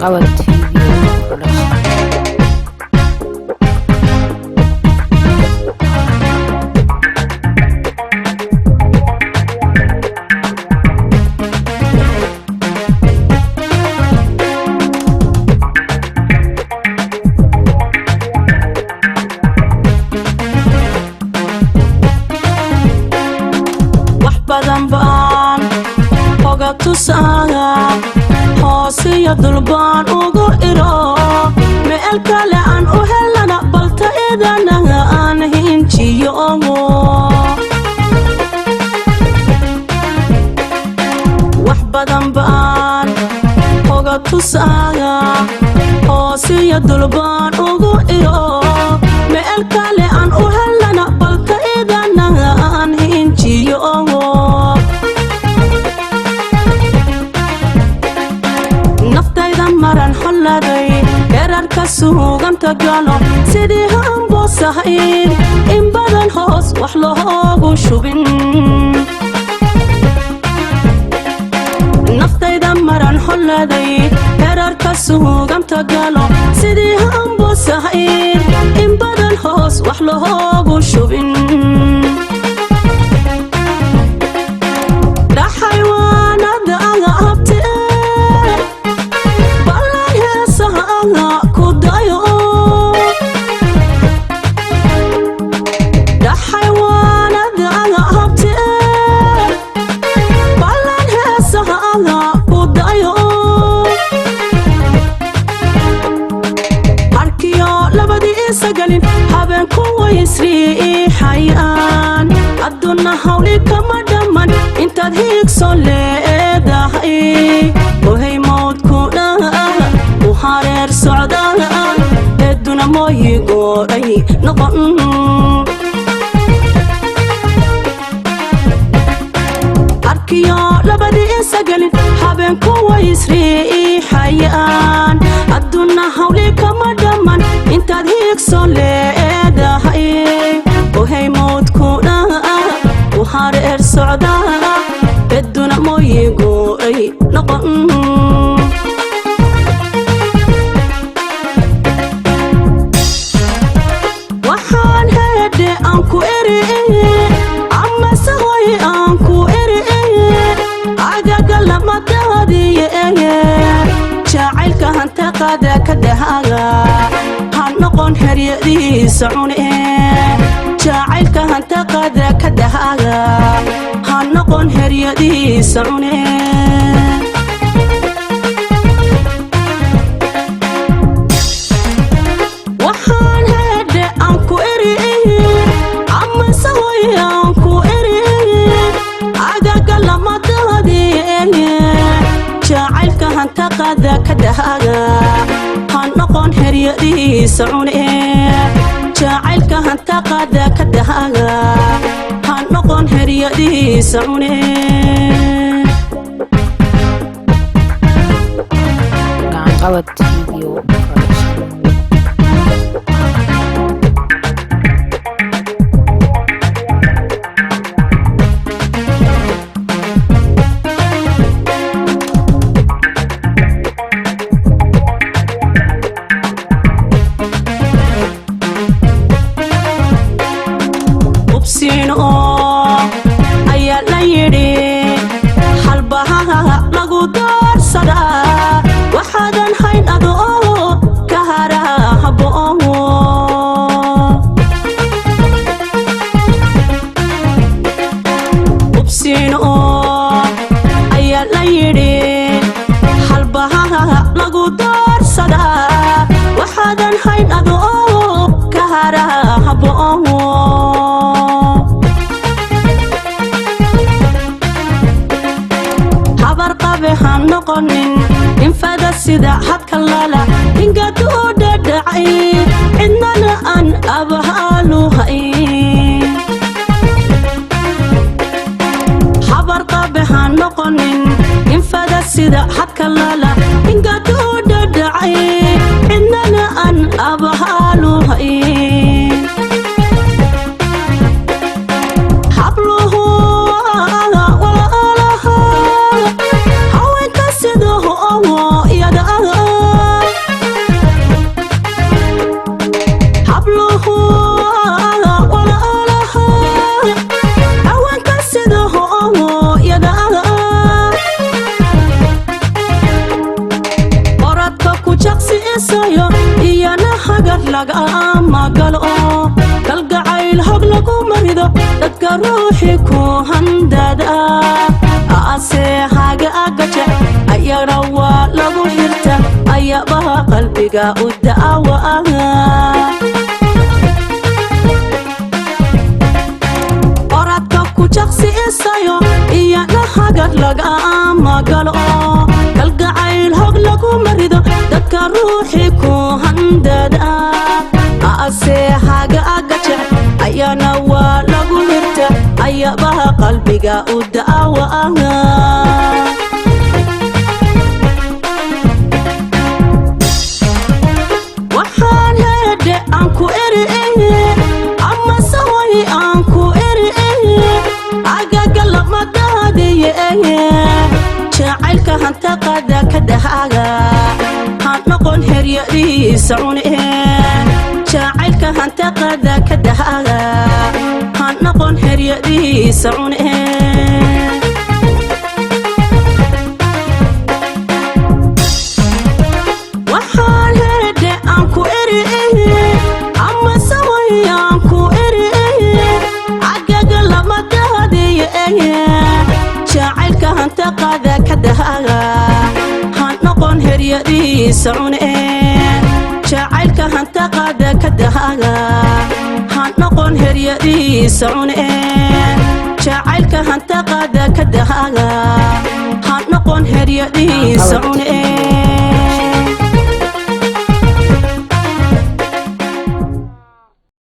قوى TV badan baan hoga tusaaga hoosiya dulbaan ugu iro meel kale aan u helana balta idanaga aan hinjiyo wax badan baan hoga tusaaga hoosiya dulbaan ugu iro meel kale aan u helana balta idanaga aan hinjiyo maran xoladay erarka suuganta galo sidii hambosahayn in badan hoos wax loogu shubin naftayda maran xoladay erarka suuganta galo sidii hambosahayn in badan hoos wax loogu shubin habeenku waysrii xayaan adduuna hawli kama dhamman intaad hiigso leedahay ohay mawdku dhaah u hareer socdaa eeduna mooyigooray noqon arkiyo labadii isagelin habeenku waysrii xayaan adduuna hawli kama dhamman intaad hiigso leedahay ohay mawdku dhaah u hareer socdaa eeduna mooyigooray noqon waxaan heedhe aan ku eri amase hoy aan ku eri agaga lamadadiye jacaylka hanta qaada ka dahaaga noqon haryadiisa cune jacaylka hanta qaada ka dahaaga ha noqon haryadiisa cune waxaan heedhe aan ku eri amase hoy aan ku eri agaga lamadadiye jacaylka hanta qaada ka dahaaga noqon haryadiisa cune jacaylka hanta qaada ka dahaaga ha noqon haryadiisa cune قوى TV ayaa la yidhi halbaha lagu doorsadaa waxaadan hayn adoo ka hara haboomo ubsiino ayaa la yidhi halbaha lagu doorsadaa waxaadan hayn adoo ka hara haboomo han noqonin infada sida hadka lala ingadu dhadhacay cidnana aan abahaalu hayn habar qabe han noqonin infada sida hadka lala ingadu dhadhacay cidnana aan abahaalu hayn habluhu haweenka sidoo iyada isayo iyana hagar lagama galo kalgacayl hog lagu marido dadka ruuxi ku handada ase haga agaje ayara waa lagu hirta ayabaha qalbiga u daawa oradka ku jaqsi isayo iyana hagar lagama galo kalgacayl hog lagu marido dadka ruuxi ku handada ase haga agaje ayana waa lagu hirta ayabaha qalbiga u daawa waxaan hede aan ku eri ama saway aan ku eri agaga lamadahadiye jacaylka hanta qada ka dhahaga han noqon heryadiisa cune jacaylka hanta qada ka dhahaga han noqon heryadiisa cune waxaan hede aan ku eri ama saway aan ku eri agaga lamadahadiye jacaylka hanta qada ka dhahaga han noqon heryadiisa cune jacaylka hanta qada ka dhahaga han noqon heryadiisa cune jacaylka hanta qada ka dhahaga han noqon heryadiisa cune